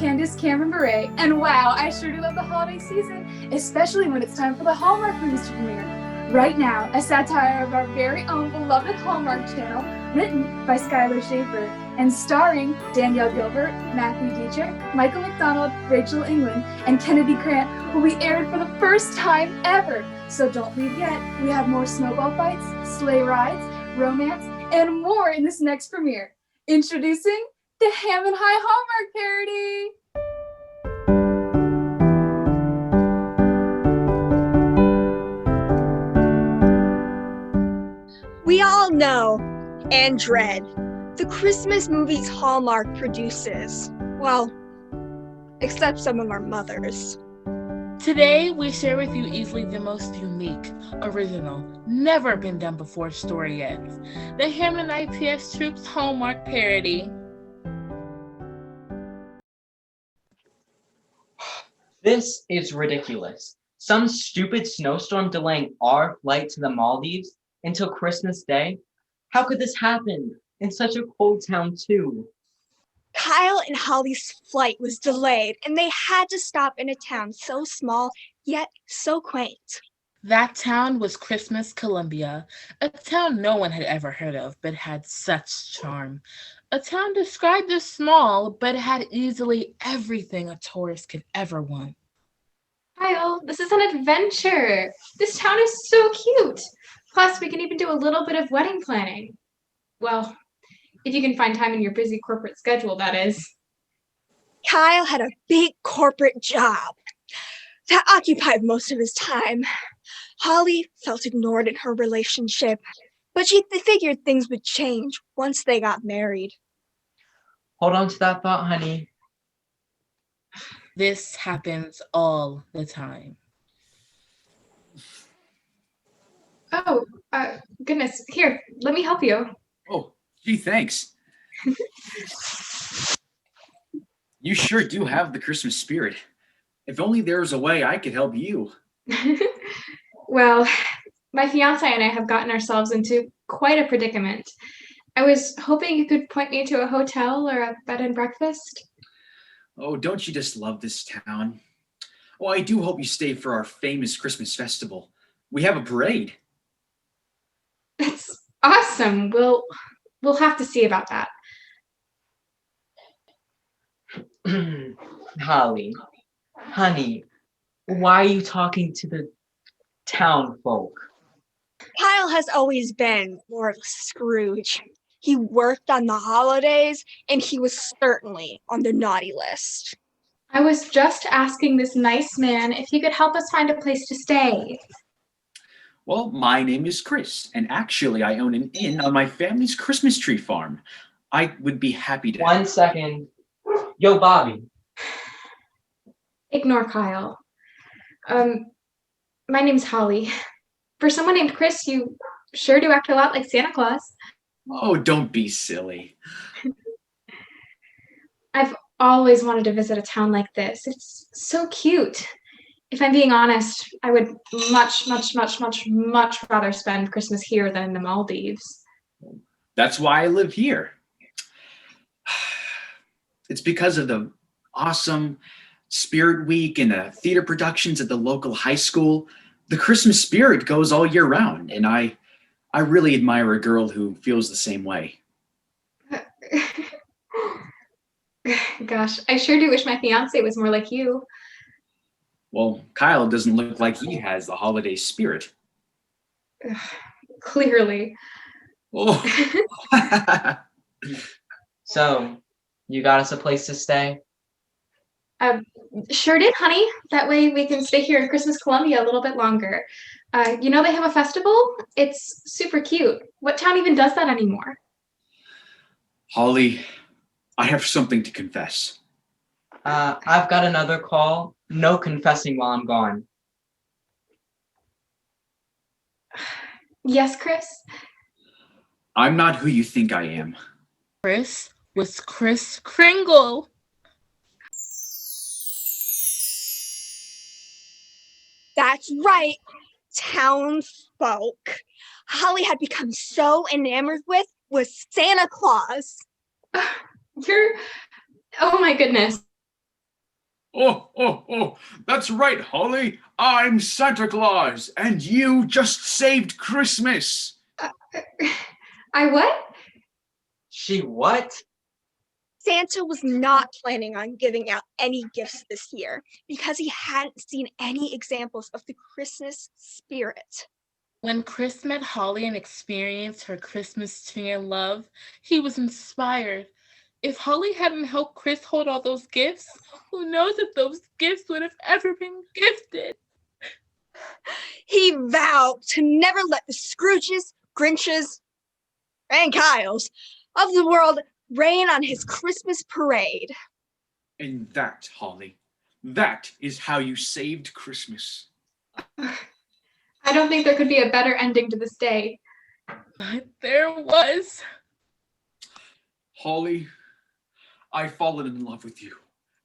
Candace Cameron Bure, and wow, I sure do love the holiday season, especially when it's time for the Hallmark movies to premiere. Right now, a satire of our very own beloved Hallmark channel, written by Skylar Shaffer, and starring Danielle Gilbert, Matthew Dietrich, Michael McDonald, Rachel England, and Kennedy Grant, will be aired for the first time ever. So don't leave yet. We have more snowball fights, sleigh rides, romance, and more in this next premiere. Introducing the Hammond High Hallmark parody! We all know and dread the Christmas movies Hallmark produces. Well, except some of our mothers. Today, we share with you easily the most unique, original, never been done before story yet. The Hammond IPS Troops Hallmark parody. This is ridiculous. Some stupid snowstorm delaying our flight to the Maldives until Christmas Day? How could this happen in such a cold town too? Kyle and Holly's flight was delayed, and they had to stop in a town so small, yet so quaint. That town was Christmas, Columbia, a town no one had ever heard of, but had such charm. A town described as small, but had easily everything a tourist could ever want. Kyle, this is an adventure. This town is so cute. Plus, we can even do a little bit of wedding planning. Well, if you can find time in your busy corporate schedule, that is. Kyle had a big corporate job that occupied most of his time. Holly felt ignored in her relationship, but she figured things would change once they got married. Hold on to that thought, honey. This happens all the time. Oh, goodness. Here, let me help you. Oh, gee, thanks. You sure do have the Christmas spirit. If only there was a way I could help you. Well, my fiance and I have gotten ourselves into quite a predicament. I was hoping you could point me to a hotel or a bed and breakfast. Oh, don't you just love this town? Oh, I do hope you stay for our famous Christmas festival. We have a parade. That's awesome. We'll have to see about that. Holly, honey, why are you talking to the town folk? Kyle has always been more of a Scrooge. He worked on the holidays, and he was certainly on the naughty list. I was just asking this nice man if he could help us find a place to stay. Well, my name is Chris, and actually I own an inn on my family's Christmas tree farm. I would be happy to— 1 second. Yo, Bobby. Ignore Kyle. My name's Holly. For someone named Chris, you sure do act a lot like Santa Claus. Oh, don't be silly. I've always wanted to visit a town like this. It's so cute. If I'm being honest, I would much rather spend Christmas here than in the Maldives. That's why I live here. It's because of the awesome Spirit Week and the theater productions at the local high school. The Christmas spirit goes all year round, and I really admire a girl who feels the same way. Gosh, I sure do wish my fiance was more like you. Well, Kyle doesn't look like he has the holiday spirit. Clearly. Oh. So, you got us a place to stay? Sure did, honey. That way we can stay here in Christmas Columbia a little bit longer. You know they have a festival? It's super cute. What town even does that anymore? Holly, I have something to confess. I've got another call. No confessing while I'm gone. Yes, Chris? I'm not who you think I am. Chris was Kris Kringle. That's right, townsfolk. Holly had become so enamored with was Santa Claus. Oh my goodness. Oh, that's right, Holly. I'm Santa Claus, and you just saved Christmas. I what? She what? Santa was not planning on giving out any gifts this year because he hadn't seen any examples of the Christmas spirit. When Chris met Holly and experienced her Christmas tree and love, he was inspired. If Holly hadn't helped Chris hold all those gifts, who knows if those gifts would have ever been gifted? He vowed to never let the Scrooges, Grinches, and Kyles of the world rain on his Christmas parade. And that, Holly, that is how you saved Christmas. I don't think there could be a better ending to this day. But there was. Holly, I've fallen in love with you.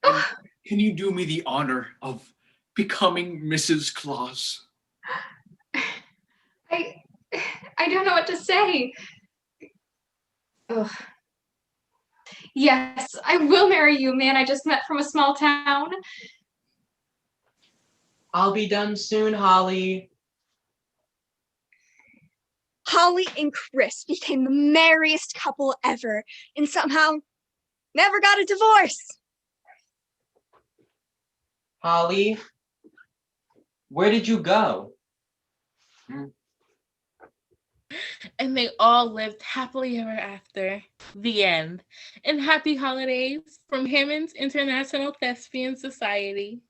And can you do me the honor of becoming Mrs. Claus? I don't know what to say. Ugh. Yes, I will marry you, man I just met from a small town. I'll be done soon, Holly. Holly and Chris became the merriest couple ever and somehow never got a divorce. Holly, where did you go? And they all lived happily ever after. The end. And happy holidays from Hammond's International Thespian Society.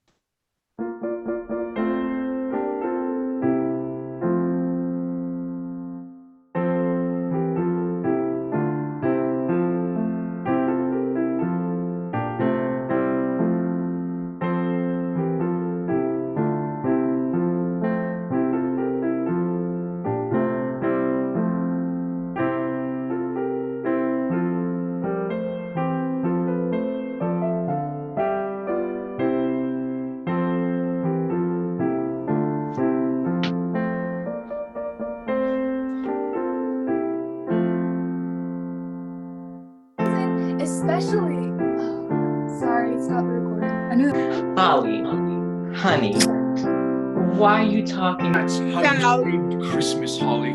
Especially, sorry, stop the recording. I knew that. Holly, honey, why are you talking? That's how you saved Christmas, Holly.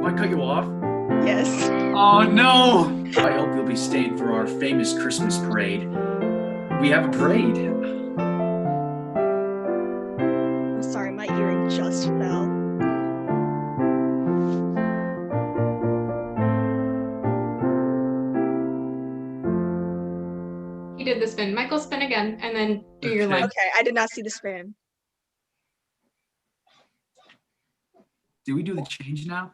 I cut you off? Yes. Oh no! I hope you'll be staying for our famous Christmas parade. We have a parade. I'm sorry, my earring just fell. He did the spin. Michael, spin again, and then do your Okay. line. Okay, I did not see the spin. Do we do the change now?